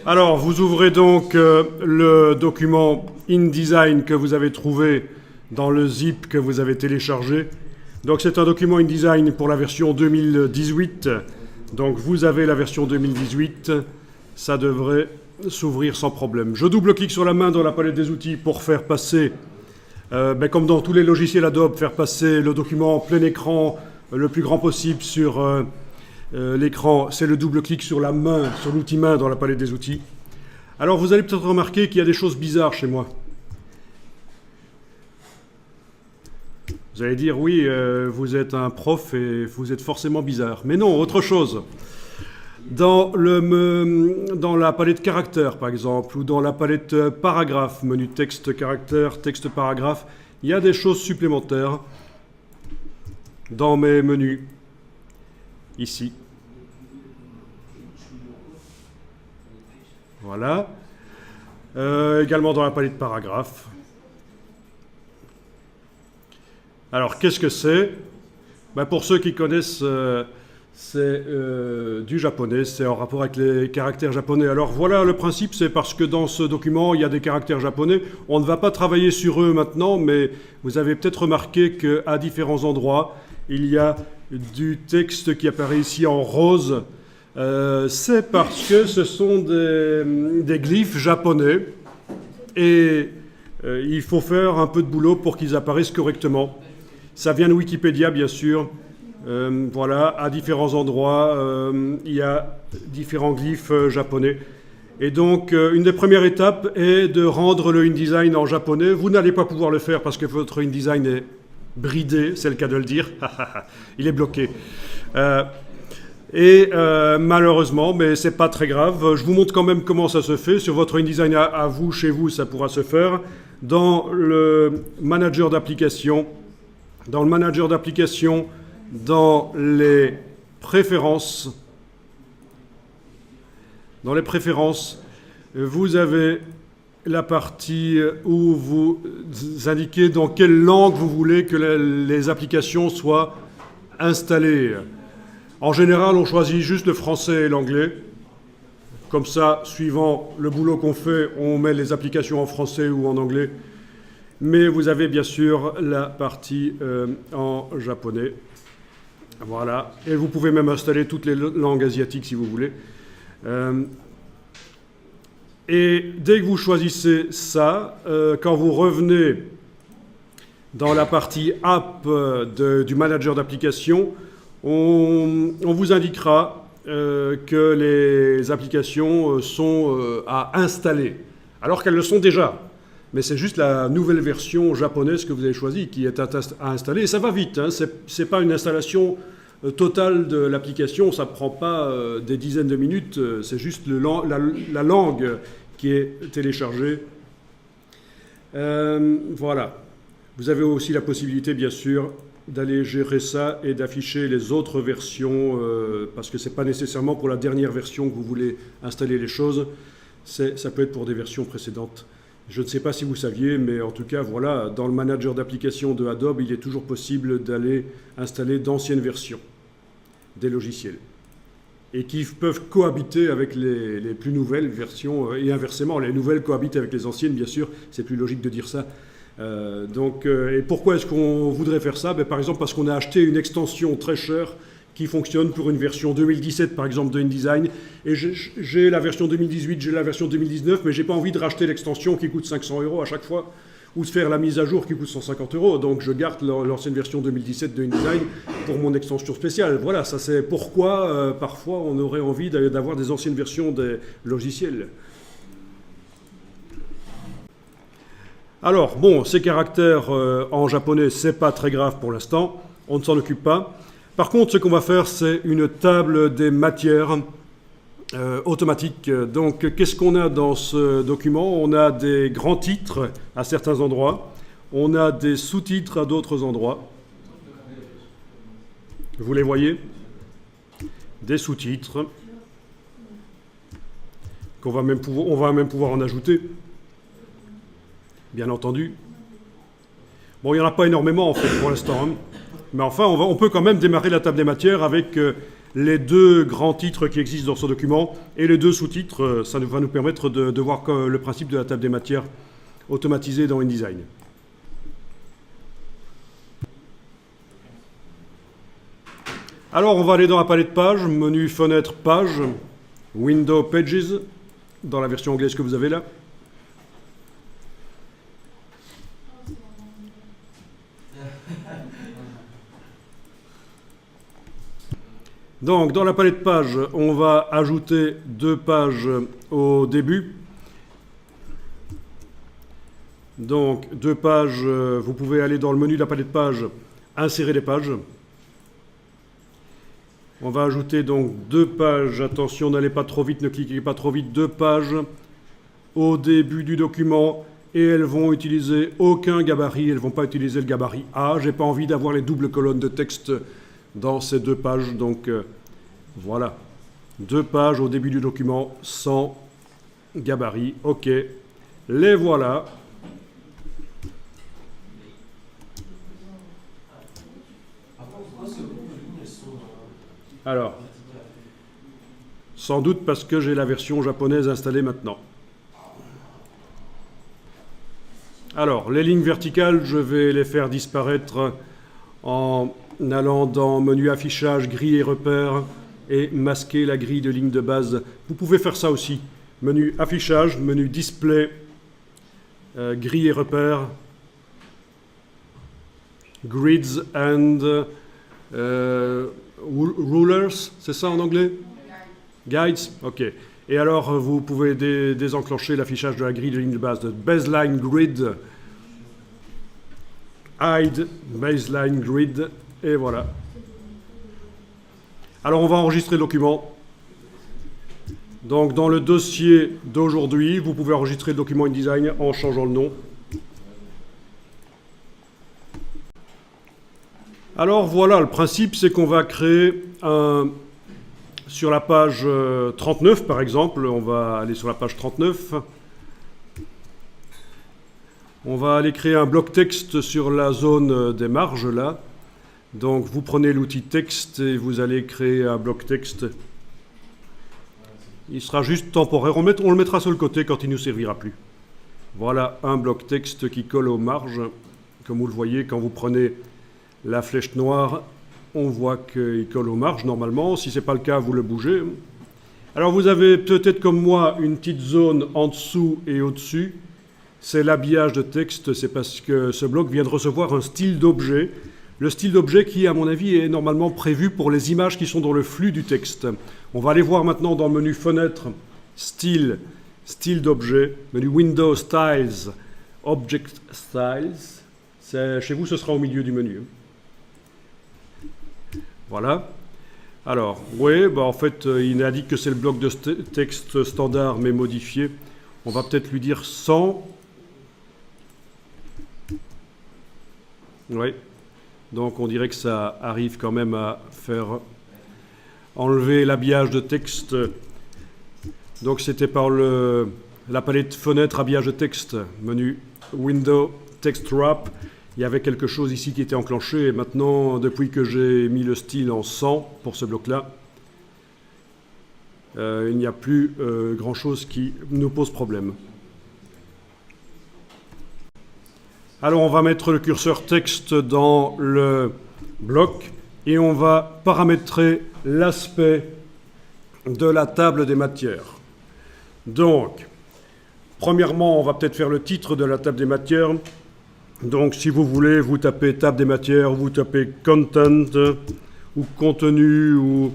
Alors, vous ouvrez donc le document InDesign que vous avez trouvé dans le zip que vous avez téléchargé. Donc, c'est un document InDesign pour la version 2018. Donc, vous avez la version 2018. Ça devrait s'ouvrir sans problème. Je double-clique sur la main dans la palette des outils pour faire passer, comme dans tous les logiciels Adobe, faire passer le document en plein écran le plus grand possible sur l'écran. C'est le double-clic sur la main, sur l'outil main dans la palette des outils. Alors vous allez peut-être remarquer qu'il y a des choses bizarres chez moi. Vous allez dire, oui, vous êtes un prof et vous êtes forcément bizarre. Mais non, autre chose. Dans la palette caractères, par exemple, ou dans la palette paragraphe, menu texte, caractère, texte, paragraphe, il y a des choses supplémentaires dans mes menus, ici. Voilà. Également dans la palette paragraphe. Alors, qu'est-ce que c'est? Pour ceux qui connaissent... c'est du japonais, c'est en rapport avec les caractères japonais. Alors voilà, le principe, c'est parce que dans ce document, il y a des caractères japonais. On ne va pas travailler sur eux maintenant, mais vous avez peut-être remarqué qu'à différents endroits, il y a du texte qui apparaît ici en rose. C'est parce que ce sont des glyphes japonais et il faut faire un peu de boulot pour qu'ils apparaissent correctement. Ça vient de Wikipédia, bien sûr. Voilà, à différents endroits, il y a différents glyphes japonais. Et donc, une des premières étapes est de rendre le InDesign en japonais. Vous n'allez pas pouvoir le faire parce que votre InDesign est bridé, c'est le cas de le dire. Il est bloqué. Malheureusement, mais c'est pas très grave, je vous montre quand même comment ça se fait. Sur votre InDesign à vous, chez vous, ça pourra se faire. Dans le manager d'application, dans les préférences, vous avez la partie où vous indiquez dans quelle langue vous voulez que les applications soient installées. En général, on choisit juste le français et l'anglais. Comme ça, suivant le boulot qu'on fait, on met les applications en français ou en anglais. Mais vous avez bien sûr la partie en japonais. Voilà, et vous pouvez même installer toutes les langues asiatiques si vous voulez. Et dès que vous choisissez ça, quand vous revenez dans la partie App du manager d'application, on vous indiquera que les applications sont à installer, alors qu'elles le sont déjà. Mais c'est juste la nouvelle version japonaise que vous avez choisie qui est à installer. Et ça va vite, hein. C'est pas une installation totale de l'application, ça ne prend pas des dizaines de minutes, c'est juste la langue qui est téléchargée. Voilà. Vous avez aussi la possibilité, bien sûr, d'aller gérer ça et d'afficher les autres versions, parce que ce n'est pas nécessairement pour la dernière version que vous voulez installer les choses, ça peut être pour des versions précédentes. Je ne sais pas si vous saviez, mais en tout cas, voilà, dans le manager d'application de Adobe, il est toujours possible d'aller installer d'anciennes versions des logiciels et qui peuvent cohabiter avec les plus nouvelles versions et inversement, les nouvelles cohabitent avec les anciennes, bien sûr, c'est plus logique de dire ça. Et pourquoi est-ce qu'on voudrait faire ça? Par exemple, parce qu'on a acheté une extension très chère qui fonctionne pour une version 2017, par exemple, de InDesign. Et j'ai la version 2018, j'ai la version 2019, mais je n'ai pas envie de racheter l'extension qui coûte 500 € à chaque fois, ou de faire la mise à jour qui coûte 150 €. Donc je garde l'ancienne version 2017 de InDesign pour mon extension spéciale. Voilà, ça c'est pourquoi parfois on aurait envie d'avoir des anciennes versions des logiciels. Alors, bon, ces caractères en japonais, c'est pas très grave pour l'instant, on ne s'en occupe pas. Par contre, ce qu'on va faire, c'est une table des matières automatique. Donc, qu'est-ce qu'on a dans ce document? On a des grands titres à certains endroits, on a des sous-titres à d'autres endroits. Vous les voyez? Des sous-titres. On va même pouvoir en ajouter, bien entendu. Bon, il n'y en a pas énormément, en fait, pour l'instant, hein. Mais enfin, on peut quand même démarrer la table des matières avec les deux grands titres qui existent dans ce document et les deux sous-titres. Ça va nous permettre de voir le principe de la table des matières automatisée dans InDesign. Alors, on va aller dans la palette page, menu fenêtre page, Window Pages, dans la version anglaise que vous avez là. Donc, dans la palette page, on va ajouter 2 pages au début. Donc, 2 pages, vous pouvez aller dans le menu de la palette page, insérer des pages. On va ajouter donc 2 pages, attention, n'allez pas trop vite, ne cliquez pas trop vite, 2 pages au début du document et elles vont utiliser aucun gabarit, elles ne vont pas utiliser le gabarit A. Je n'ai pas envie d'avoir les doubles colonnes de texte dans ces 2 pages, donc voilà, 2 pages au début du document sans gabarit, ok, les voilà. Alors, sans doute parce que j'ai la version japonaise installée maintenant. Alors, les lignes verticales, je vais les faire disparaître en allant dans menu affichage, grille et repères et masquer la grille de ligne de base. Vous pouvez faire ça aussi. Menu affichage, menu display, grille et repères, grids and rulers, c'est ça en anglais? Guides, ok. Et alors, vous pouvez désenclencher l'affichage de la grille de ligne de base de baseline grid, hide baseline grid, et voilà. Alors, on va enregistrer le document. Donc, dans le dossier d'aujourd'hui, vous pouvez enregistrer le document InDesign en changeant le nom. Alors voilà, le principe, c'est qu'on va créer sur la page 39, par exemple, on va aller sur la page 39. On va aller créer un bloc texte sur la zone des marges, là. Donc, vous prenez l'outil texte et vous allez créer un bloc texte. Il sera juste temporaire. On le mettra sur le côté quand il ne nous servira plus. Voilà un bloc texte qui colle aux marges. Comme vous le voyez, quand vous prenez la flèche noire, on voit qu'il colle aux marges normalement. Si ce n'est pas le cas, vous le bougez. Alors vous avez peut-être comme moi une petite zone en dessous et au-dessus. C'est l'habillage de texte. C'est parce que ce bloc vient de recevoir un style d'objet. Le style d'objet qui, à mon avis, est normalement prévu pour les images qui sont dans le flux du texte. On va aller voir maintenant dans le menu Fenêtre, Style, Style d'objet, menu Window Styles, Object Styles. Chez vous, ce sera au milieu du menu. Voilà. Alors, oui, en fait, il indique que c'est le bloc de texte standard, mais modifié. On va peut-être lui dire 100. Oui. Donc, on dirait que ça arrive quand même à faire enlever l'habillage de texte. Donc, c'était par la palette fenêtre habillage de texte, menu Window Text Wrap. Il y avait quelque chose ici qui était enclenché et maintenant, depuis que j'ai mis le style en 100 pour ce bloc-là, il n'y a plus grand-chose qui nous pose problème. Alors, on va mettre le curseur texte dans le bloc et on va paramétrer l'aspect de la table des matières. Donc, premièrement, on va peut-être faire le titre de la table des matières. Donc, si vous voulez, vous tapez table des matières, vous tapez content ou contenu ou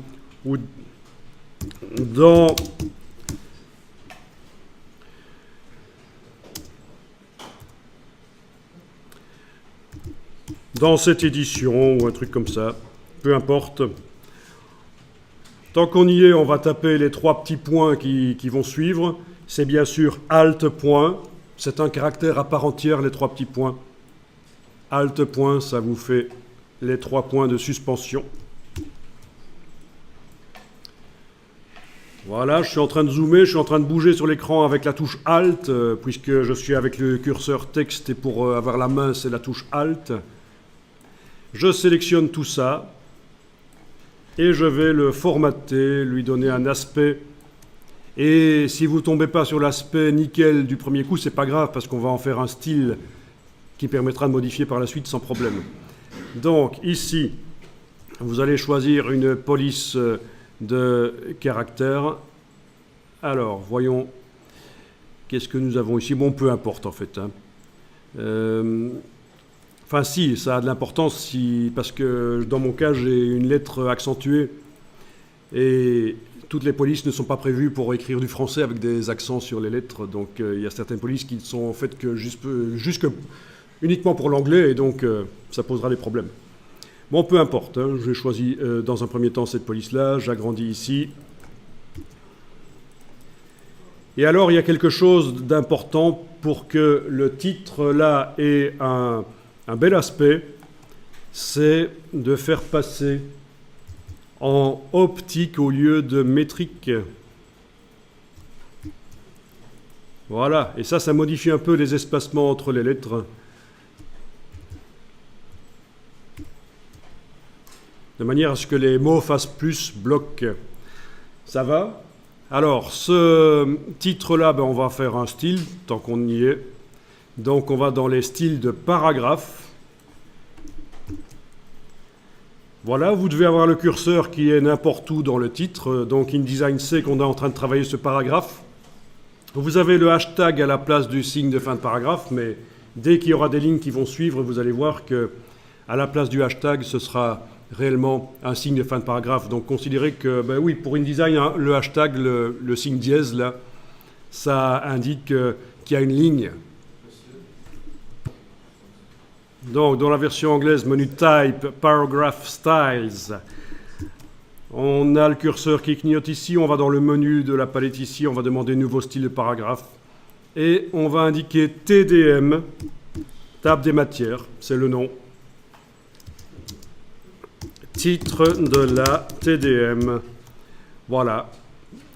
dans cette édition ou un truc comme ça, peu importe. Tant qu'on y est, on va taper les 3 petits points qui vont suivre. C'est bien sûr Alt point, c'est un caractère à part entière, les 3 petits points. Alt point, ça vous fait les 3 points de suspension. Voilà, je suis en train de zoomer, je suis en train de bouger sur l'écran avec la touche Alt, puisque je suis avec le curseur texte et pour avoir la main, c'est la touche Alt. Je sélectionne tout ça. et je vais le formater, lui donner un aspect. Et si vous ne tombez pas sur l'aspect nickel du premier coup, c'est pas grave parce qu'on va en faire un style qui permettra de modifier par la suite sans problème. Donc ici, vous allez choisir une police de caractère. Alors, voyons, qu'est-ce que nous avons ici? Bon, peu importe en fait. Enfin si, ça a de l'importance parce que dans mon cas, j'ai une lettre accentuée et toutes les polices ne sont pas prévues pour écrire du français avec des accents sur les lettres. Donc il y a certaines polices qui ne sont faites que uniquement pour l'anglais et donc ça posera des problèmes. Bon, peu importe, hein, j'ai choisi dans un premier temps cette police-là, j'agrandis ici. Et alors, il y a quelque chose d'important pour que le titre là ait un bel aspect, c'est de faire passer en optique au lieu de métrique. Voilà, et ça modifie un peu les espacements entre les lettres. De manière à ce que les mots fassent plus bloc. Ça va? Alors, ce titre-là, on va faire un style, tant qu'on y est. Donc, on va dans les styles de paragraphe. Voilà, vous devez avoir le curseur qui est n'importe où dans le titre. Donc, InDesign sait qu'on est en train de travailler ce paragraphe. Vous avez le hashtag à la place du signe de fin de paragraphe, mais dès qu'il y aura des lignes qui vont suivre, vous allez voir que à la place du hashtag, ce sera réellement un signe de fin de paragraphe. Donc considérez que, oui, pour InDesign, hein, le hashtag, le signe dièse, là, ça indique qu'il y a une ligne. Donc dans la version anglaise, menu Type, Paragraph Styles, on a le curseur qui clignote ici, on va dans le menu de la palette ici, on va demander nouveau style de paragraphe, et on va indiquer TDM, table des matières, c'est le nom. Titre de la TDM. Voilà.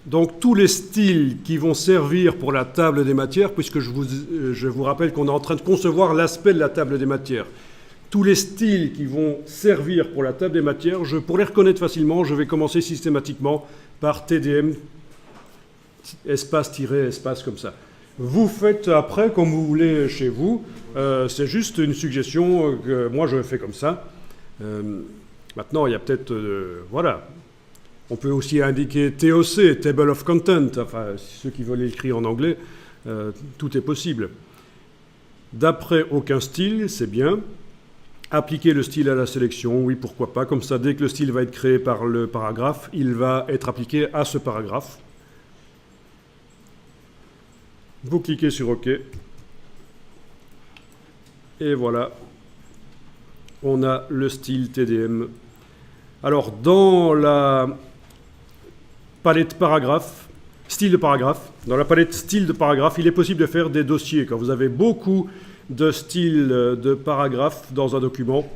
Donc tous les styles qui vont servir pour la table des matières, puisque je vous rappelle qu'on est en train de concevoir l'aspect de la table des matières. Tous les styles qui vont servir pour la table des matières, pour les reconnaître facilement, je vais commencer systématiquement par TDM, espace comme ça. Vous faites après comme vous voulez chez vous. C'est juste une suggestion que moi je fais comme ça. Maintenant, il y a peut-être... voilà. On peut aussi indiquer TOC, Table of Content. Enfin, ceux qui veulent écrire en anglais, tout est possible. D'après aucun style, c'est bien. Appliquer le style à la sélection, oui, pourquoi pas. Comme ça, dès que le style va être créé par le paragraphe, il va être appliqué à ce paragraphe. Vous cliquez sur OK. Et voilà. On a le style TDM. Alors, dans la palette paragraphe, style de paragraphe, dans la palette style de paragraphe, il est possible de faire des dossiers. Quand vous avez beaucoup de styles de paragraphes dans un document,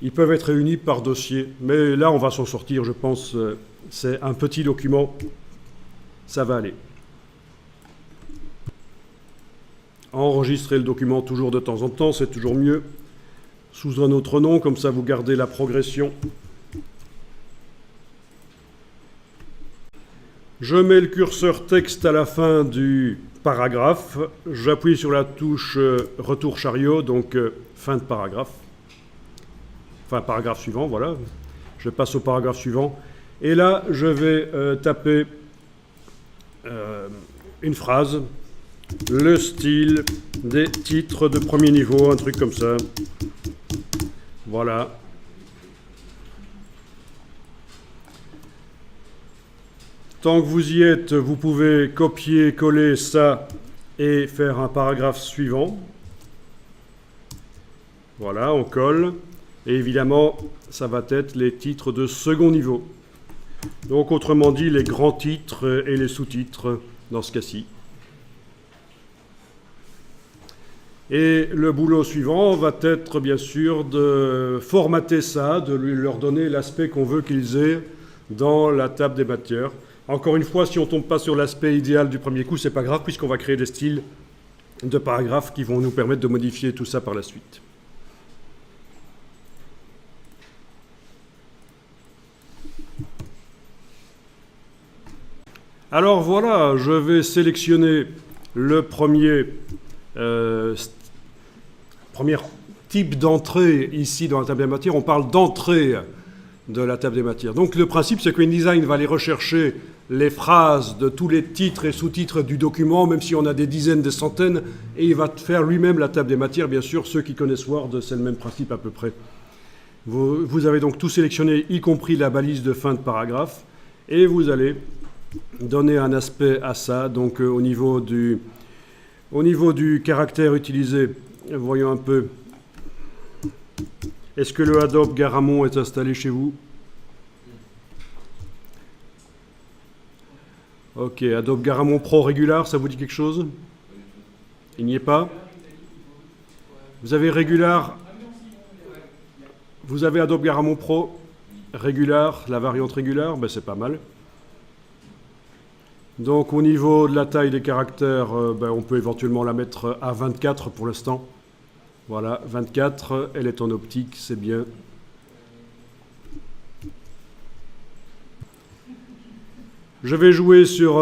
ils peuvent être réunis par dossier. Mais là, on va s'en sortir, je pense. C'est un petit document. Ça va aller. Enregistrer le document toujours de temps en temps, c'est toujours mieux. Sous un autre nom, comme ça vous gardez la progression. Je mets le curseur texte à la fin du paragraphe. J'appuie sur la touche retour chariot, donc fin de paragraphe. Enfin, paragraphe suivant, voilà. Je passe au paragraphe suivant. Et là, je vais taper une phrase. Le style des titres de premier niveau, un truc comme ça. Voilà. Tant que vous y êtes, vous pouvez copier-coller ça et faire un paragraphe suivant. Voilà, on colle. Et évidemment, ça va être les titres de second niveau. Donc, autrement dit, les grands titres et les sous-titres dans ce cas-ci. Et le boulot suivant va être, bien sûr, de formater ça, de leur donner l'aspect qu'on veut qu'ils aient dans la table des matières. Encore une fois, si on ne tombe pas sur l'aspect idéal du premier coup, ce n'est pas grave, puisqu'on va créer des styles de paragraphes qui vont nous permettre de modifier tout ça par la suite. Alors voilà, je vais sélectionner le premier type d'entrée ici dans la table des matières. On parle d'entrée de la table des matières. Donc le principe, c'est que InDesign va aller rechercher les phrases de tous les titres et sous-titres du document, même si on a des dizaines, des centaines, et il va faire lui-même la table des matières. Bien sûr, ceux qui connaissent Word, c'est le même principe à peu près. Vous avez donc tout sélectionné, y compris la balise de fin de paragraphe, et vous allez donner un aspect à ça. Donc au niveau du caractère utilisé, voyons un peu. Est-ce que le Adobe Garamond est installé chez vous? Ok, Adobe Garamond Pro Regular, ça vous dit quelque chose? Il n'y est pas? Vous avez Regular? Vous avez Adobe Garamond Pro Regular, la variante Regular? Ben, c'est pas mal. Donc au niveau de la taille des caractères, ben, on peut éventuellement la mettre à 24 pour l'instant. Voilà, 24, elle est en optique, c'est bien. Je vais jouer sur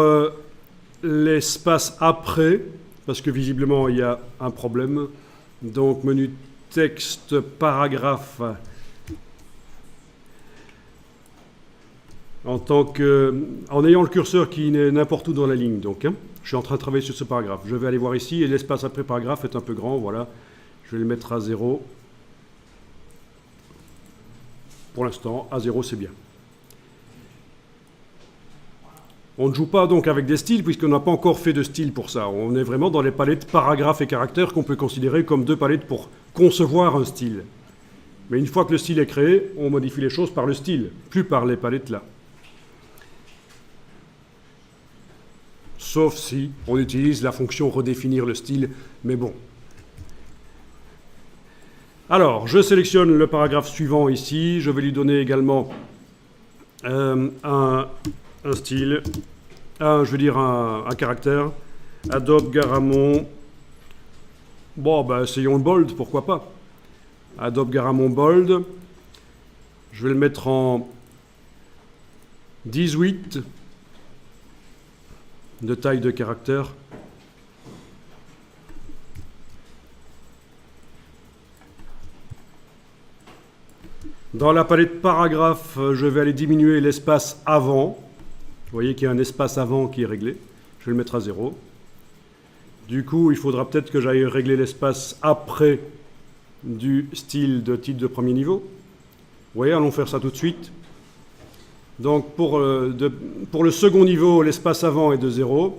l'espace après, parce que visiblement il y a un problème. Donc menu texte, paragraphe. En ayant le curseur qui est n'importe où dans la ligne. Donc, hein, je suis en train de travailler sur ce paragraphe. Je vais aller voir ici, et l'espace après paragraphe est un peu grand, voilà. Je vais le mettre à 0. Pour l'instant, à 0, c'est bien. On ne joue pas donc avec des styles, puisqu'on n'a pas encore fait de style pour ça. On est vraiment dans les palettes paragraphes et caractères qu'on peut considérer comme deux palettes pour concevoir un style. Mais une fois que le style est créé, on modifie les choses par le style, plus par les palettes là. Sauf si on utilise la fonction redéfinir le style, mais bon. Alors, je sélectionne le paragraphe suivant ici. Je vais lui donner également un style, je veux dire un caractère. Adobe Garamond. Bon, ben, essayons le bold, pourquoi pas. Adobe Garamond bold. Je vais le mettre en 18 de taille de caractère. Dans la palette paragraphe, je vais aller diminuer l'espace avant. Vous voyez qu'il y a un espace avant qui est réglé. Je vais le mettre à 0. Du coup, il faudra peut-être que j'aille régler l'espace après du style de titre de premier niveau. Vous voyez, allons faire ça tout de suite. Donc pour le second niveau, l'espace avant est de 0.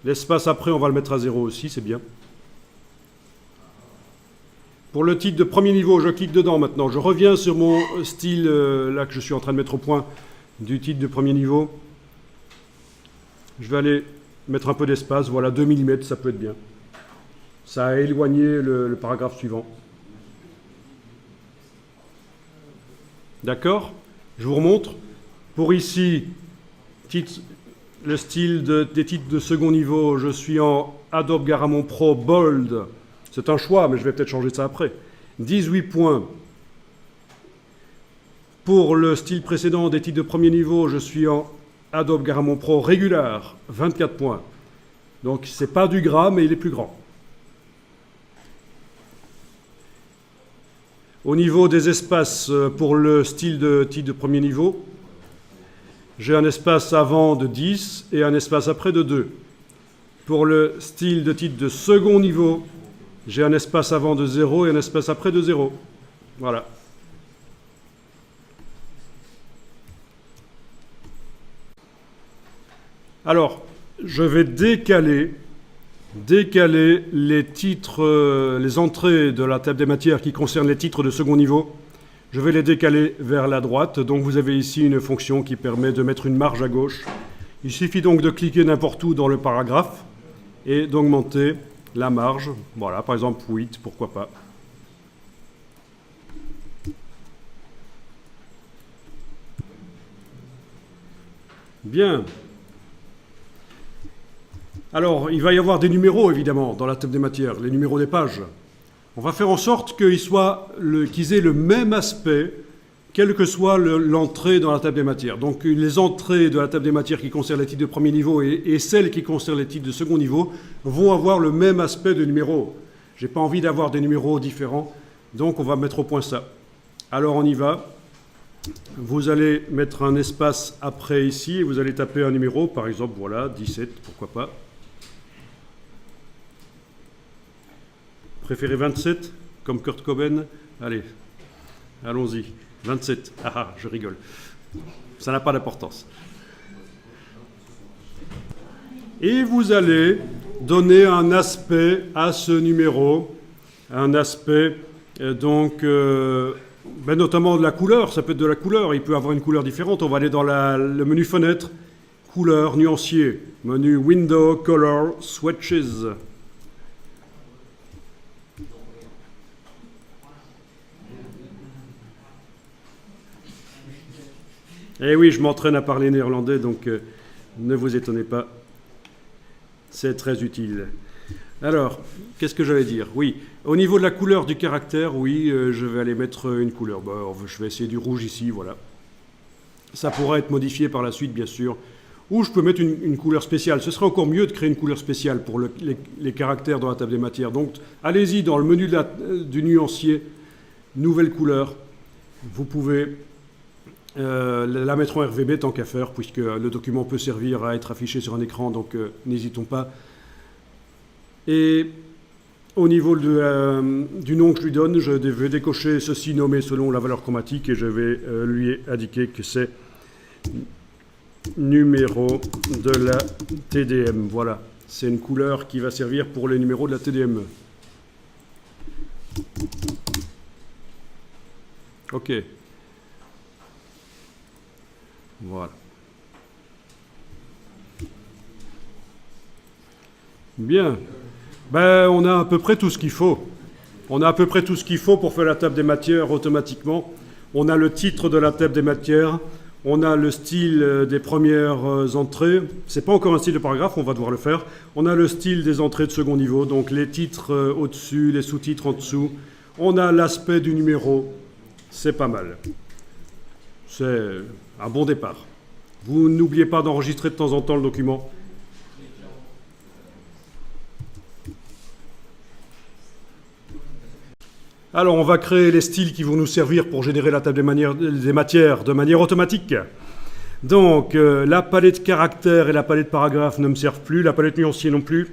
L'espace après, on va le mettre à 0 aussi, c'est bien. Pour le titre de premier niveau, je clique dedans maintenant. Je reviens sur mon style, là que je suis en train de mettre au point, du titre de premier niveau. Je vais aller mettre un peu d'espace, voilà, 2 mm, ça peut être bien. Ça a éloigné le paragraphe suivant. D'accord? Je vous remontre. Pour ici, le style des titres de second niveau, je suis en Adobe Garamond Pro Bold. C'est un choix, mais je vais peut-être changer ça après. 18 points. Pour le style précédent des titres de premier niveau, je suis en Adobe Garamond Pro Regular. 24 points. Donc, ce n'est pas du gras, mais il est plus grand. Au niveau des espaces, pour le style de titre de premier niveau, j'ai un espace avant de 10 et un espace après de 2. Pour le style de titre de second niveau, j'ai un espace avant de 0 et un espace après de 0. Voilà. Alors, je vais décaler les titres, les entrées de la table des matières qui concernent les titres de second niveau. Je vais les décaler vers la droite. Donc vous avez ici une fonction qui permet de mettre une marge à gauche. Il suffit donc de cliquer n'importe où dans le paragraphe et d'augmenter la marge. Voilà, par exemple 8, pourquoi pas. Bien. Alors, il va y avoir des numéros, évidemment, dans la table des matières, les numéros des pages. On va faire en sorte qu'ils aient le même aspect quelle que soit l'entrée dans la table des matières. Donc les entrées de la table des matières qui concernent les titres de premier niveau et celles qui concernent les titres de second niveau vont avoir le même aspect de numéro. Je n'ai pas envie d'avoir des numéros différents, donc on va mettre au point ça. Alors on y va. Vous allez mettre un espace après ici et vous allez taper un numéro, par exemple, voilà, 17, pourquoi pas. Préférez 27, comme Kurt Cobain? Allez, allons-y. 27. Ah ah, je rigole. Ça n'a pas d'importance. Et vous allez donner un aspect à ce numéro, un aspect, notamment de la couleur. Ça peut être de la couleur, il peut avoir une couleur différente. On va aller dans le menu fenêtre, couleur, nuancier, menu window, color, swatches. Eh oui, je m'entraîne à parler néerlandais, donc ne vous étonnez pas, c'est très utile. Alors, qu'est-ce que j'allais dire? Oui, au niveau de la couleur du caractère, oui, je vais aller mettre une couleur. Je vais essayer du rouge ici, voilà. Ça pourra être modifié par la suite, bien sûr. Ou je peux mettre une couleur spéciale. Ce serait encore mieux de créer une couleur spéciale pour les caractères dans la table des matières. Donc, allez-y dans le menu du nuancier, nouvelle couleur. Vous pouvez la mettre en RVB tant qu'à faire, puisque le document peut servir à être affiché sur un écran, donc n'hésitons pas. Et au niveau du nom que je lui donne, je vais décocher ceci nommé selon la valeur chromatique et je vais lui indiquer que c'est numéro de la TDM. Voilà, c'est une couleur qui va servir pour les numéros de la TDM. Ok. Voilà. Bien. On a à peu près tout ce qu'il faut. On a à peu près tout ce qu'il faut pour faire la table des matières automatiquement. On a le titre de la table des matières. On a le style des premières entrées. C'est pas encore un style de paragraphe, on va devoir le faire. On a le style des entrées de second niveau, donc les titres au-dessus, les sous-titres en dessous. On a l'aspect du numéro. C'est pas mal. C'est un bon départ. Vous n'oubliez pas d'enregistrer de temps en temps le document. Alors, on va créer les styles qui vont nous servir pour générer la table des matières de manière automatique. Donc, la palette caractères et la palette paragraphes ne me servent plus, la palette nuancier non plus.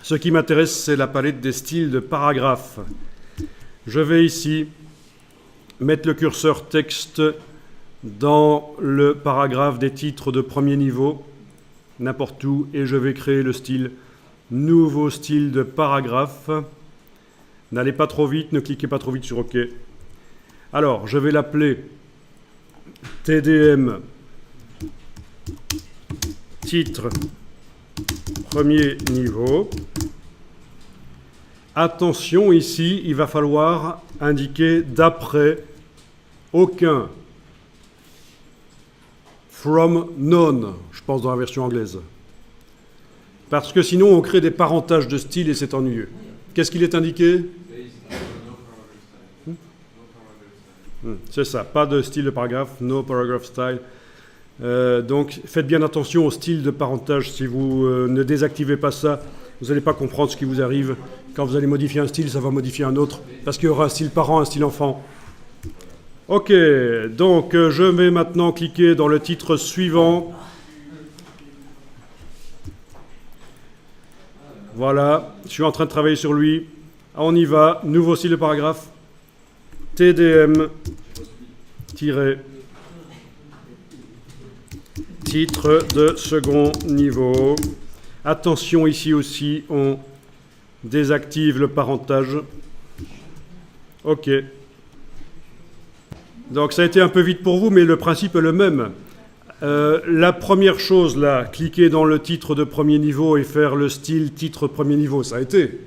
Ce qui m'intéresse, c'est la palette des styles de paragraphes. Je vais ici mettre le curseur texte dans le paragraphe des titres de premier niveau, n'importe où, et je vais créer le style, nouveau style de paragraphe. N'allez pas trop vite, ne cliquez pas trop vite sur OK. Alors, je vais l'appeler TDM, titre, premier niveau. Attention, ici, il va falloir indiquer d'après aucun. From none, je pense dans la version anglaise. Parce que sinon, on crée des parentages de style et c'est ennuyeux. Qu'est-ce qu'il est indiqué? C'est ça, pas de style de paragraphe, no paragraph style. Donc, faites bien attention au style de parentage. Si vous ne désactivez pas ça, vous n'allez pas comprendre ce qui vous arrive. Quand vous allez modifier un style, ça va modifier un autre, parce qu'il y aura un style parent, un style enfant. Ok, donc je vais maintenant cliquer dans le titre suivant. Voilà, je suis en train de travailler sur lui. On y va, nouveau style de paragraphe. TDM, titre de second niveau. Attention ici aussi, on désactive le parentage. Ok. Donc ça a été un peu vite pour vous, mais le principe est le même. La première chose là, cliquer dans le titre de premier niveau et faire le style titre premier niveau, ça a été.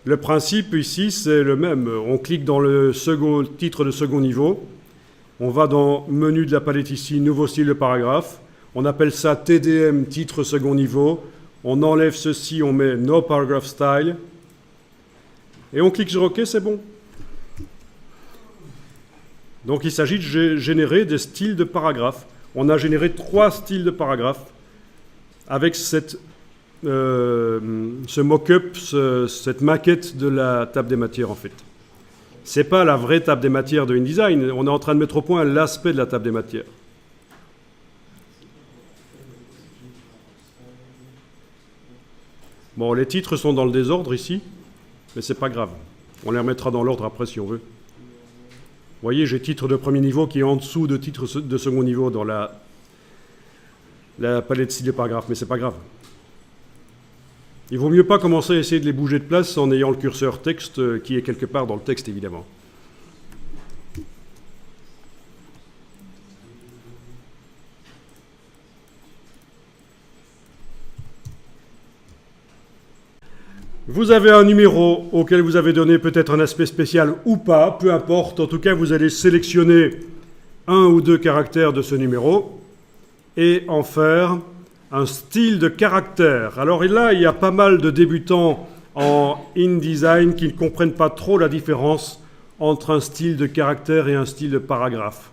Le principe ici, c'est le même. On clique dans le titre de second niveau. On va dans menu de la palette ici, nouveau style de paragraphe. On appelle ça TDM, titre second niveau. On enlève ceci, on met No Paragraph Style. Et on clique sur OK, c'est bon. Donc il s'agit de générer des styles de paragraphes. On a généré 3 styles de paragraphes avec ce mock-up, cette maquette de la table des matières en fait. Ce n'est pas la vraie table des matières de InDesign, on est en train de mettre au point l'aspect de la table des matières. Bon, les titres sont dans le désordre ici, mais c'est pas grave. On les remettra dans l'ordre après si on veut. Vous voyez, j'ai titre de premier niveau qui est en dessous de titre de second niveau dans la palette de styles de paragraphes, mais c'est pas grave. Il vaut mieux pas commencer à essayer de les bouger de place en ayant le curseur texte qui est quelque part dans le texte, évidemment. Vous avez un numéro auquel vous avez donné peut-être un aspect spécial ou pas, peu importe. En tout cas, vous allez sélectionner 1 ou 2 caractères de ce numéro et en faire un style de caractère. Alors là, il y a pas mal de débutants en InDesign qui ne comprennent pas trop la différence entre un style de caractère et un style de paragraphe.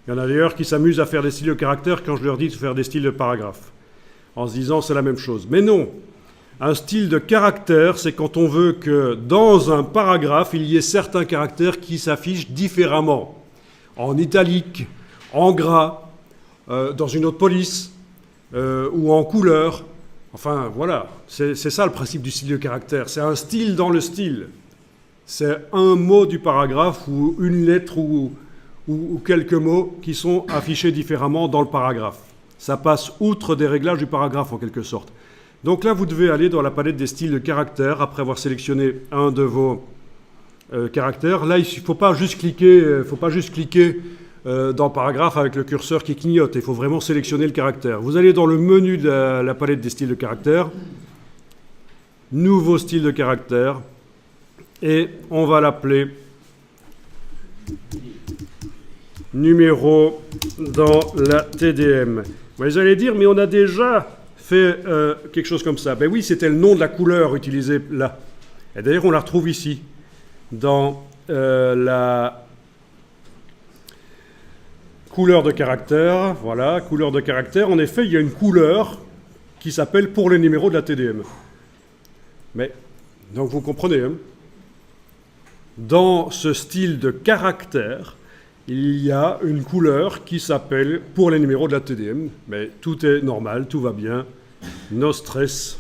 Il y en a d'ailleurs qui s'amusent à faire des styles de caractère quand je leur dis de faire des styles de paragraphe, en se disant c'est la même chose. Mais non! Un style de caractère, c'est quand on veut que dans un paragraphe, il y ait certains caractères qui s'affichent différemment. En italique, en gras, dans une autre police, ou en couleur. Enfin, voilà, c'est ça le principe du style de caractère. C'est un style dans le style. C'est un mot du paragraphe ou une lettre ou quelques mots qui sont affichés différemment dans le paragraphe. Ça passe outre des réglages du paragraphe en quelque sorte. Donc là, vous devez aller dans la palette des styles de caractères, après avoir sélectionné un de vos caractères. Là, il ne faut pas juste cliquer, dans le paragraphe avec le curseur qui clignote. Il faut vraiment sélectionner le caractère. Vous allez dans le menu de la palette des styles de caractères, nouveau style de caractère, et on va l'appeler numéro dans la TDM. Vous allez dire, mais on a déjà fait quelque chose comme ça. Ben oui, c'était le nom de la couleur utilisée là. Et d'ailleurs, on la retrouve ici, dans la couleur de caractère. Voilà, couleur de caractère. En effet, il y a une couleur qui s'appelle pour les numéros de la TDM. Mais, donc vous comprenez, hein, dans ce style de caractère, il y a une couleur qui s'appelle pour les numéros de la TDM. Mais tout est normal, tout va bien. No stress.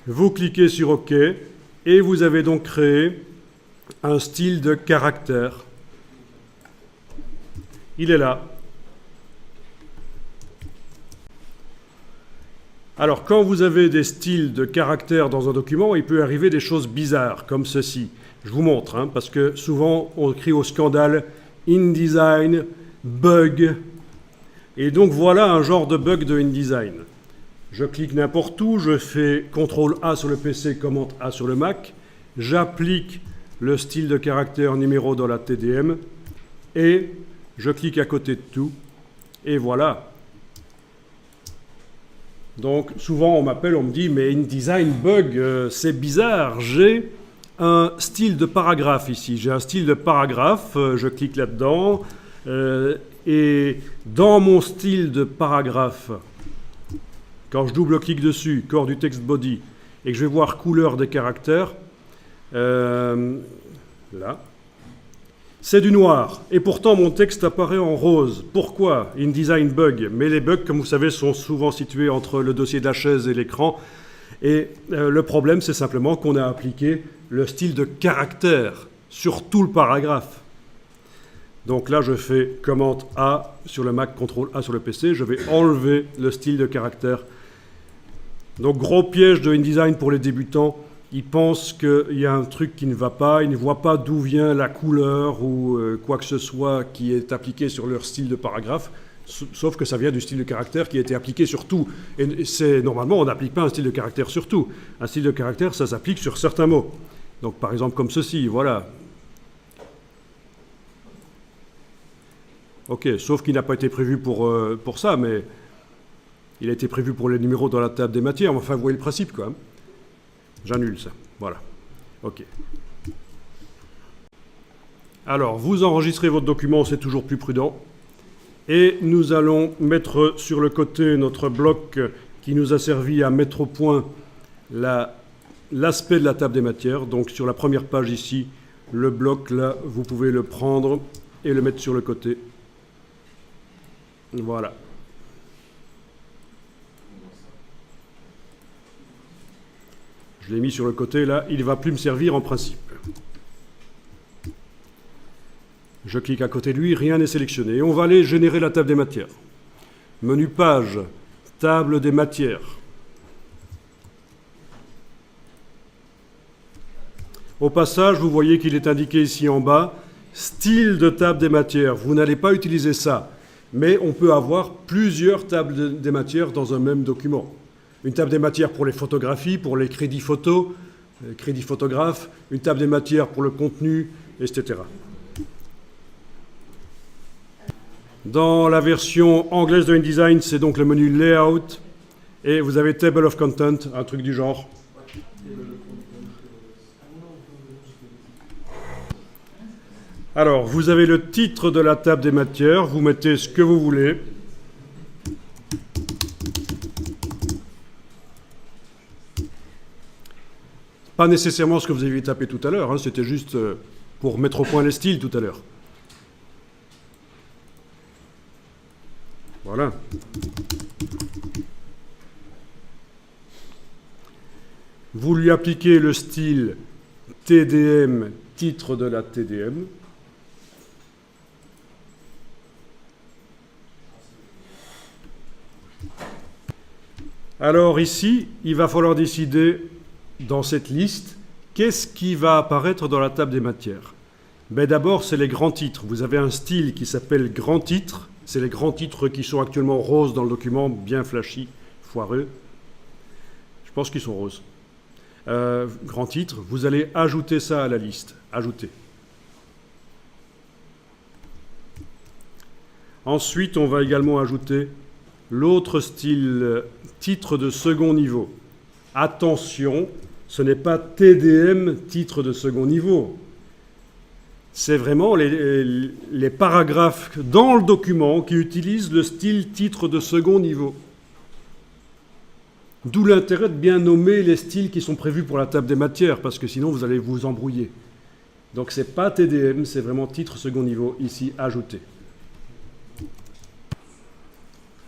Vous cliquez sur OK et vous avez donc créé un style de caractère. Il est là. Alors, quand vous avez des styles de caractère dans un document, il peut arriver des choses bizarres, comme ceci. Je vous montre, hein, parce que souvent, on crie au scandale « InDesign, bug ». Et donc, voilà un genre de bug de InDesign. Je clique n'importe où, je fais CTRL-A sur le PC, Command-A sur le Mac, j'applique le style de caractère numéro dans la TDM, et je clique à côté de tout, et voilà. Donc, souvent, on m'appelle, on me dit « Mais InDesign bug, c'est bizarre, j'ai un style de paragraphe ici. J'ai un style de paragraphe, je clique là-dedans, et dans mon style de paragraphe, quand je double-clique dessus, corps du text body, et que je vais voir couleur des caractères, là, c'est du noir. Et pourtant, mon texte apparaît en rose. Pourquoi? InDesign bug. Mais les bugs, comme vous savez, sont souvent situés entre le dossier de la chaise et l'écran. Et le problème, c'est simplement qu'on a appliqué le style de caractère sur tout le paragraphe. Donc là, je fais Command A sur le Mac, CTRL A sur le PC. Je vais enlever le style de caractère. Donc, gros piège de InDesign pour les débutants. Ils pensent qu'il y a un truc qui ne va pas. Ils ne voient pas d'où vient la couleur ou quoi que ce soit qui est appliqué sur leur style de paragraphe. Sauf que ça vient du style de caractère qui a été appliqué sur tout. Et normalement, on n'applique pas un style de caractère sur tout. Un style de caractère, ça s'applique sur certains mots. Donc, par exemple, comme ceci, voilà. Ok, sauf qu'il n'a pas été prévu pour ça, mais il a été prévu pour les numéros dans la table des matières. Enfin, vous voyez le principe, quoi. J'annule ça. Voilà. Ok. Alors, vous enregistrez votre document, c'est toujours plus prudent. Et nous allons mettre sur le côté notre bloc qui nous a servi à mettre au point l'aspect de la table des matières. Donc sur la première page ici, le bloc là, vous pouvez le prendre et le mettre sur le côté. Voilà. Je l'ai mis sur le côté là, il ne va plus me servir en principe. Je clique à côté de lui, rien n'est sélectionné. Et on va aller générer la table des matières. Menu page, table des matières. Au passage, vous voyez qu'il est indiqué ici en bas, style de table des matières. Vous n'allez pas utiliser ça, mais on peut avoir plusieurs tables des matières dans un même document. Une table des matières pour les photographies, pour les crédits photos, crédits photographes, une table des matières pour le contenu, etc. Dans la version anglaise de InDesign, c'est donc le menu Layout, et vous avez Table of Content, un truc du genre. Alors, vous avez le titre de la table des matières, vous mettez ce que vous voulez. Pas nécessairement ce que vous aviez tapé tout à l'heure, hein, c'était juste pour mettre au point les styles tout à l'heure. Voilà. Vous lui appliquez le style TDM, titre de la TDM. Alors ici, il va falloir décider dans cette liste qu'est-ce qui va apparaître dans la table des matières. Ben d'abord, c'est les grands titres. Vous avez un style qui s'appelle grand titre. C'est les grands titres qui sont actuellement roses dans le document, bien flashy, foireux. Je pense qu'ils sont roses. Grand titre, vous allez ajouter ça à la liste. Ajouter. Ensuite, on va également ajouter l'autre style, titre de second niveau. Attention, ce n'est pas TDM, titre de second niveau. C'est vraiment les paragraphes dans le document qui utilisent le style titre de second niveau. D'où l'intérêt de bien nommer les styles qui sont prévus pour la table des matières, parce que sinon vous allez vous embrouiller. Donc ce n'est pas TDM, c'est vraiment titre second niveau, ici ajouté.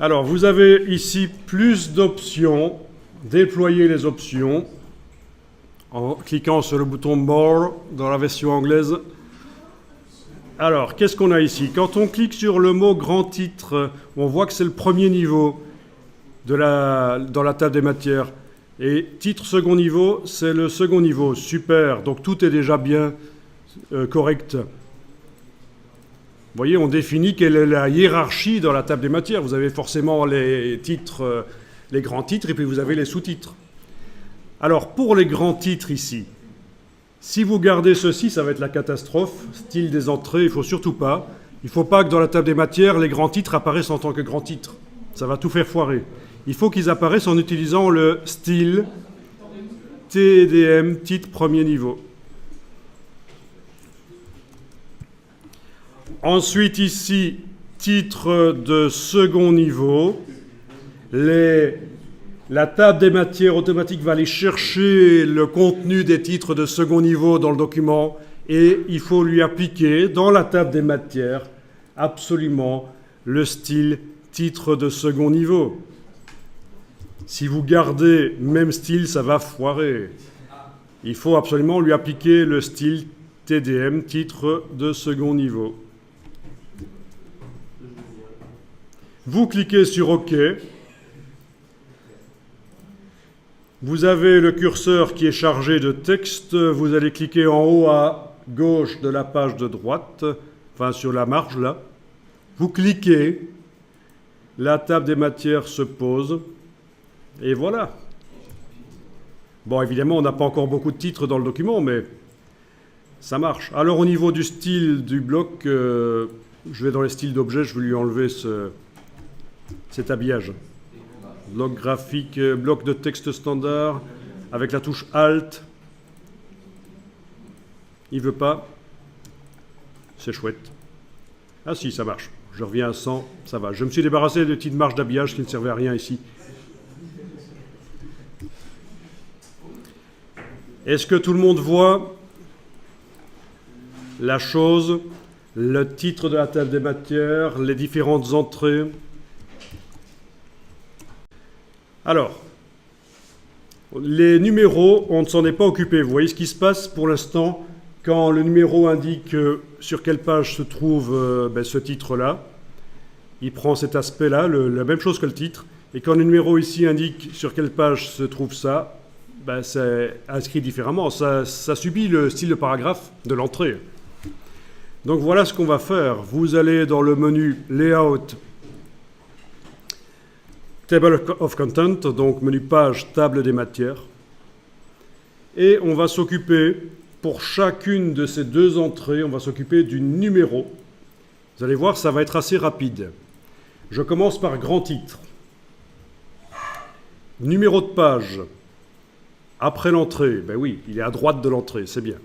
Alors vous avez ici plus d'options, déployer les options, en cliquant sur le bouton More dans la version anglaise. Alors, qu'est-ce qu'on a ici? Quand on clique sur le mot grand titre, on voit que c'est le premier niveau dans la table des matières. Et titre second niveau, c'est le second niveau. Super, donc tout est déjà bien correct. Vous voyez, on définit quelle est la hiérarchie dans la table des matières. Vous avez forcément les titres, les grands titres, et puis vous avez les sous-titres. Alors, pour les grands titres ici, si vous gardez ceci, ça va être la catastrophe. Style des entrées, il ne faut surtout pas. Il ne faut pas que dans la table des matières, les grands titres apparaissent en tant que grands titres. Ça va tout faire foirer. Il faut qu'ils apparaissent en utilisant le style TDM, titre premier niveau. Ensuite, ici, titre de second niveau. La table des matières automatique va aller chercher le contenu des titres de second niveau dans le document et il faut lui appliquer dans la table des matières absolument le style titre de second niveau. Si vous gardez même style, ça va foirer. Il faut absolument lui appliquer le style TDM, titre de second niveau. Vous cliquez sur OK. Vous avez le curseur qui est chargé de texte. Vous allez cliquer en haut à gauche de la page de droite, enfin sur la marge là. Vous cliquez, la table des matières se pose, et voilà. Bon, évidemment, on n'a pas encore beaucoup de titres dans le document, mais ça marche. Alors, au niveau du style du bloc, je vais dans les styles d'objets, je vais lui enlever cet habillage. Bloc graphique, bloc de texte standard, avec la touche Alt. Il ne veut pas. C'est chouette. Ah si, ça marche. Je reviens à 100, ça va. Je me suis débarrassé de petites marges d'habillage qui ne servaient à rien ici. Est-ce que tout le monde voit la chose, le titre de la table des matières, les différentes entrées? Alors, les numéros, on ne s'en est pas occupé. Vous voyez ce qui se passe pour l'instant quand le numéro indique sur quelle page se trouve ce titre-là. Il prend cet aspect-là, la même chose que le titre. Et quand le numéro ici indique sur quelle page se trouve ça, c'est inscrit différemment. Ça subit le style de paragraphe de l'entrée. Donc voilà ce qu'on va faire. Vous allez dans le menu Layout, Table of Content, donc menu page, table des matières. Et on va s'occuper, pour chacune de ces deux entrées, on va s'occuper du numéro. Vous allez voir, ça va être assez rapide. Je commence par grand titre. Numéro de page. Après l'entrée, ben oui, il est à droite de l'entrée, c'est bien.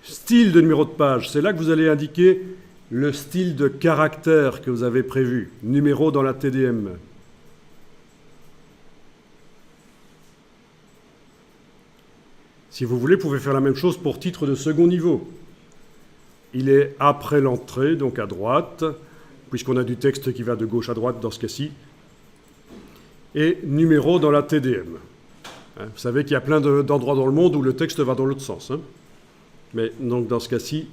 Style de numéro de page, c'est là que vous allez indiquer le style de caractère que vous avez prévu. Numéro dans la TDM. Si vous voulez, vous pouvez faire la même chose pour titre de second niveau. Il est après l'entrée, donc à droite, puisqu'on a du texte qui va de gauche à droite dans ce cas-ci. Et numéro dans la TDM. Vous savez qu'il y a plein d'endroits dans le monde où le texte va dans l'autre sens. Mais donc dans ce cas-ci,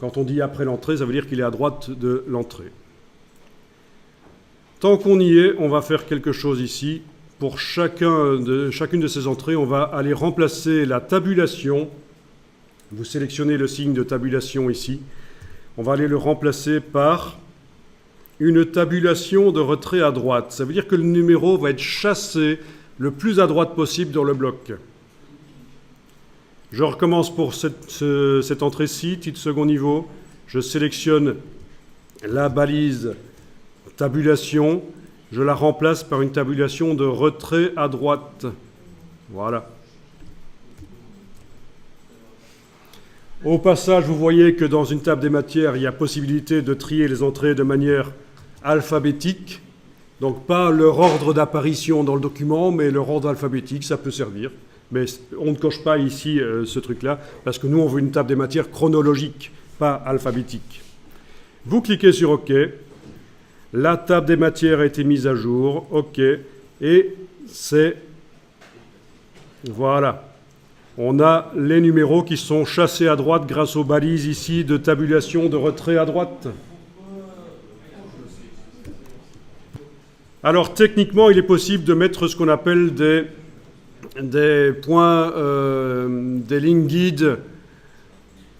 quand on dit après l'entrée, ça veut dire qu'il est à droite de l'entrée. Tant qu'on y est, on va faire quelque chose ici. Pour chacune de ces entrées, on va aller remplacer la tabulation. Vous sélectionnez le signe de tabulation ici. On va aller le remplacer par une tabulation de retrait à droite. Ça veut dire que le numéro va être chassé le plus à droite possible dans le bloc. Je recommence pour cette entrée-ci, titre second niveau. Je sélectionne la balise tabulation. Je la remplace par une tabulation de retrait à droite. Voilà. Au passage, vous voyez que dans une table des matières, il y a possibilité de trier les entrées de manière alphabétique. Donc pas leur ordre d'apparition dans le document, mais leur ordre alphabétique, ça peut servir. Mais on ne coche pas ici ce truc-là, parce que nous, on veut une table des matières chronologique, pas alphabétique. Vous cliquez sur OK. La table des matières a été mise à jour. OK. Et c'est... Voilà. On a les numéros qui sont chassés à droite grâce aux balises ici de tabulation de retrait à droite. Alors techniquement, il est possible de mettre ce qu'on appelle des points, des lignes guides.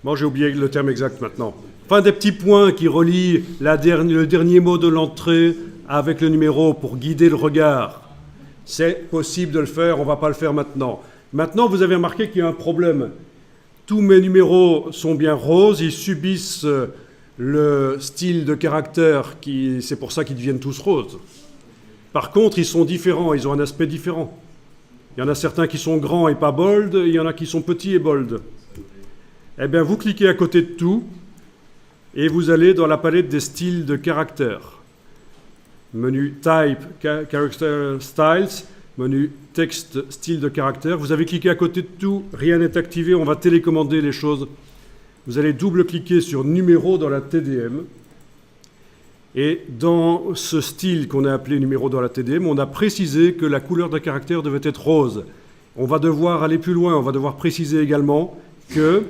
Bon, j'ai oublié le terme exact maintenant. Enfin, des petits points qui relient le dernier mot de l'entrée avec le numéro pour guider le regard. C'est possible de le faire, on ne va pas le faire maintenant. Maintenant, vous avez remarqué qu'il y a un problème. Tous mes numéros sont bien roses, ils subissent le style de caractère, c'est pour ça qu'ils deviennent tous roses. Par contre, ils sont différents, ils ont un aspect différent. Il y en a certains qui sont grands et pas bold, il y en a qui sont petits et bold. Eh bien, vous cliquez à côté de tout, et vous allez dans la palette des styles de caractères. Menu Type, Character Styles, menu Texte, style de caractère. Vous avez cliqué à côté de tout, rien n'est activé, on va télécommander les choses. Vous allez double-cliquer sur numéro dans la TDM. Et dans ce style qu'on a appelé numéro dans la TDM, on a précisé que la couleur d'un caractère devait être rose. On va devoir aller plus loin, on va devoir préciser également que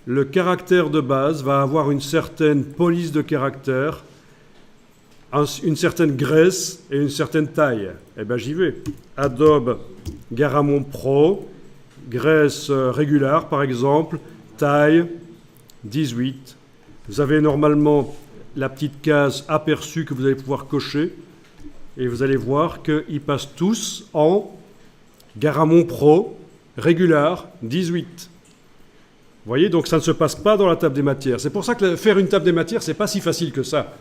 le caractère de base va avoir une certaine police de caractère, une certaine graisse et une certaine taille. Eh bien, j'y vais. Adobe Garamond Pro, graisse régulière par exemple, taille 18. Vous avez normalement la petite case aperçue que vous allez pouvoir cocher et vous allez voir qu'ils passent tous en Garamond Pro, régulière 18. Vous voyez, donc ça ne se passe pas dans la table des matières. C'est pour ça que faire une table des matières, c'est pas si facile que ça.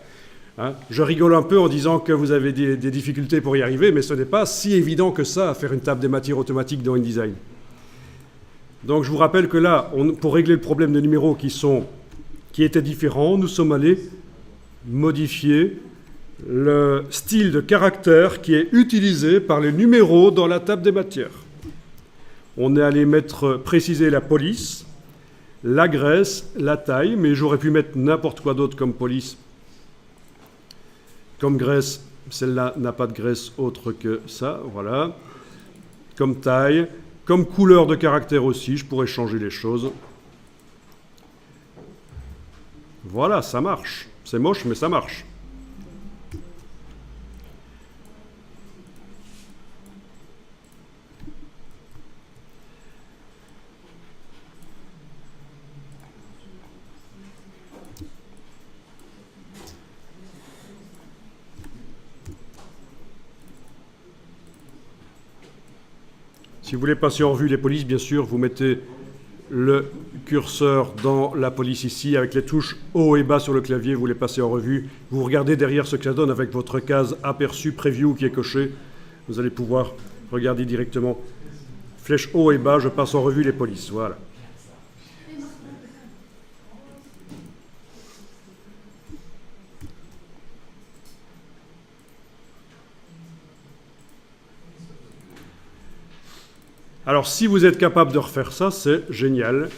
Hein, je rigole un peu en disant que vous avez des difficultés pour y arriver, mais ce n'est pas si évident que ça, faire une table des matières automatique dans InDesign. Donc je vous rappelle que là, pour régler le problème de numéros qui étaient différents, nous sommes allés modifier le style de caractère qui est utilisé par les numéros dans la table des matières. On est allé préciser la police, la graisse, la taille, mais j'aurais pu mettre n'importe quoi d'autre comme police. Comme graisse, celle-là n'a pas de graisse autre que ça, voilà. Comme taille, comme couleur de caractère aussi, je pourrais changer les choses. Voilà, ça marche. C'est moche, mais ça marche. Si vous voulez passer en revue les polices, bien sûr, vous mettez le curseur dans la police ici, avec les touches haut et bas sur le clavier, vous les passez en revue. Vous regardez derrière ce que ça donne avec votre case aperçu preview qui est cochée. Vous allez pouvoir regarder directement. Flèche haut et bas, je passe en revue les polices. Voilà. Alors, si vous êtes capable de refaire ça, c'est génial.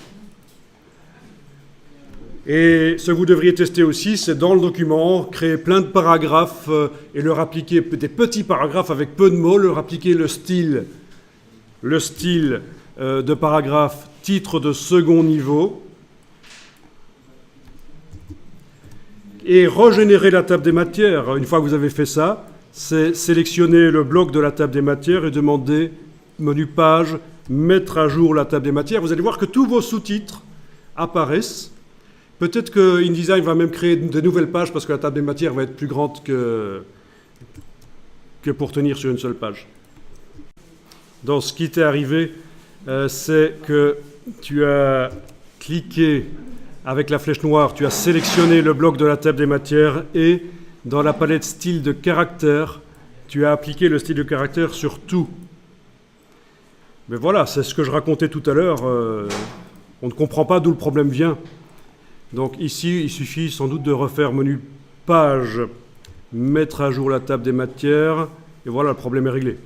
Et ce que vous devriez tester aussi, c'est dans le document, créer plein de paragraphes et leur appliquer des petits paragraphes avec peu de mots, leur appliquer le style de paragraphe titre de second niveau et régénérer la table des matières. Une fois que vous avez fait ça, c'est sélectionner le bloc de la table des matières et demander menu page, mettre à jour la table des matières. Vous allez voir que tous vos sous-titres apparaissent. Peut-être que InDesign va même créer de nouvelles pages parce que la table des matières va être plus grande que pour tenir sur une seule page. Donc ce qui t'est arrivé, c'est que tu as cliqué avec la flèche noire, tu as sélectionné le bloc de la table des matières et dans la palette style de caractère, tu as appliqué le style de caractère sur tout. Mais voilà, c'est ce que je racontais tout à l'heure. On ne comprend pas d'où le problème vient. Donc ici, il suffit sans doute de refaire menu page, mettre à jour la table des matières, et voilà, le problème est réglé.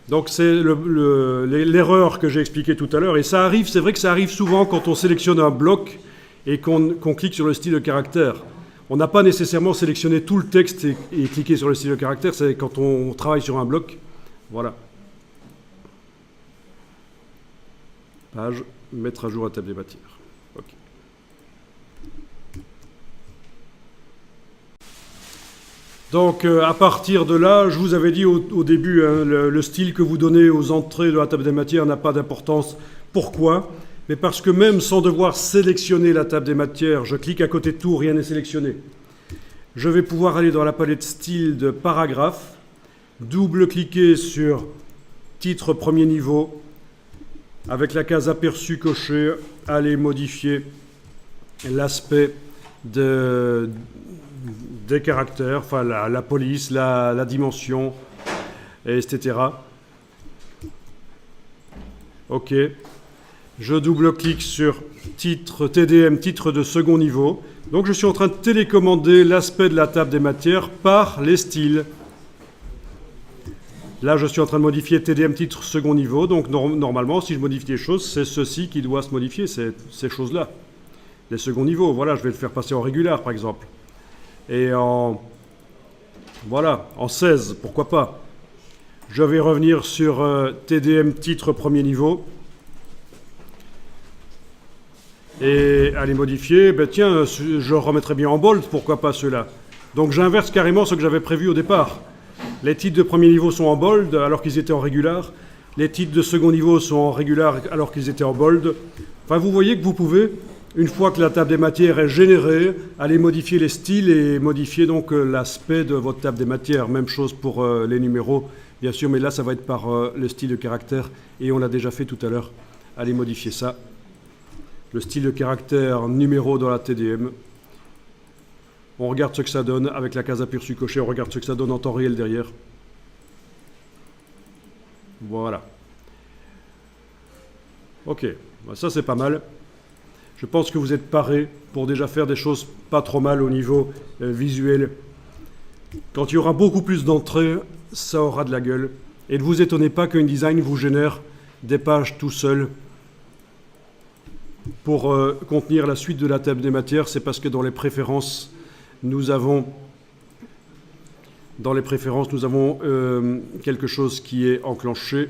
Donc c'est l'erreur que j'ai expliquée tout à l'heure. Et ça arrive, c'est vrai que ça arrive souvent quand on sélectionne un bloc et qu'on clique sur le style de caractère. On n'a pas nécessairement sélectionné tout le texte et cliqué sur le style de caractère, c'est quand on travaille sur un bloc. Voilà. Page, mettre à jour la table des matières. OK. Donc, à partir de là, je vous avais dit au début, hein, le style que vous donnez aux entrées de la table des matières n'a pas d'importance. Pourquoi? Mais parce que même sans devoir sélectionner la table des matières, je clique à côté de tout, rien n'est sélectionné. Je vais pouvoir aller dans la palette style de paragraphe, double-cliquer sur titre premier niveau, avec la case aperçu cochée, aller modifier l'aspect des caractères, enfin la police, la dimension, etc. OK. Je double-clique sur titre TDM, titre de second niveau. Donc je suis en train de télécommander l'aspect de la table des matières par les styles. Là, je suis en train de modifier TDM titre second niveau. Donc normalement, si je modifie des choses, c'est ceci qui doit se modifier, ces choses-là. Les seconds niveaux, voilà, je vais le faire passer en régular, par exemple. Et en 16, pourquoi pas. Je vais revenir sur TDM titre premier niveau. Et aller modifier, ben tiens, je remettrai bien en bold, pourquoi pas ceux-là. Donc j'inverse carrément ce que j'avais prévu au départ. Les titres de premier niveau sont en bold alors qu'ils étaient en régular. Les titres de second niveau sont en régular alors qu'ils étaient en bold. Enfin, vous voyez que vous pouvez, une fois que la table des matières est générée, aller modifier les styles et modifier donc l'aspect de votre table des matières. Même chose pour les numéros, bien sûr, mais là, ça va être par le style de caractère. Et on l'a déjà fait tout à l'heure. Allez modifier ça. Le style de caractère numéro dans la TDM. On regarde ce que ça donne avec la case aperçu cochée, on regarde ce que ça donne en temps réel derrière. Voilà. Ok, ça c'est pas mal. Je pense que vous êtes parés pour déjà faire des choses pas trop mal au niveau visuel. Quand il y aura beaucoup plus d'entrées, ça aura de la gueule. Et ne vous étonnez pas qu'InDesign vous génère des pages tout seul. Pour contenir la suite de la table des matières, c'est parce que dans les préférences, nous avons quelque chose qui est enclenché.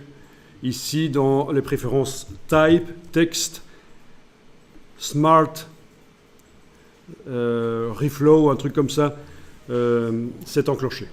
Ici, dans les préférences Type, Texte, Smart, Reflow, un truc comme ça, c'est enclenché.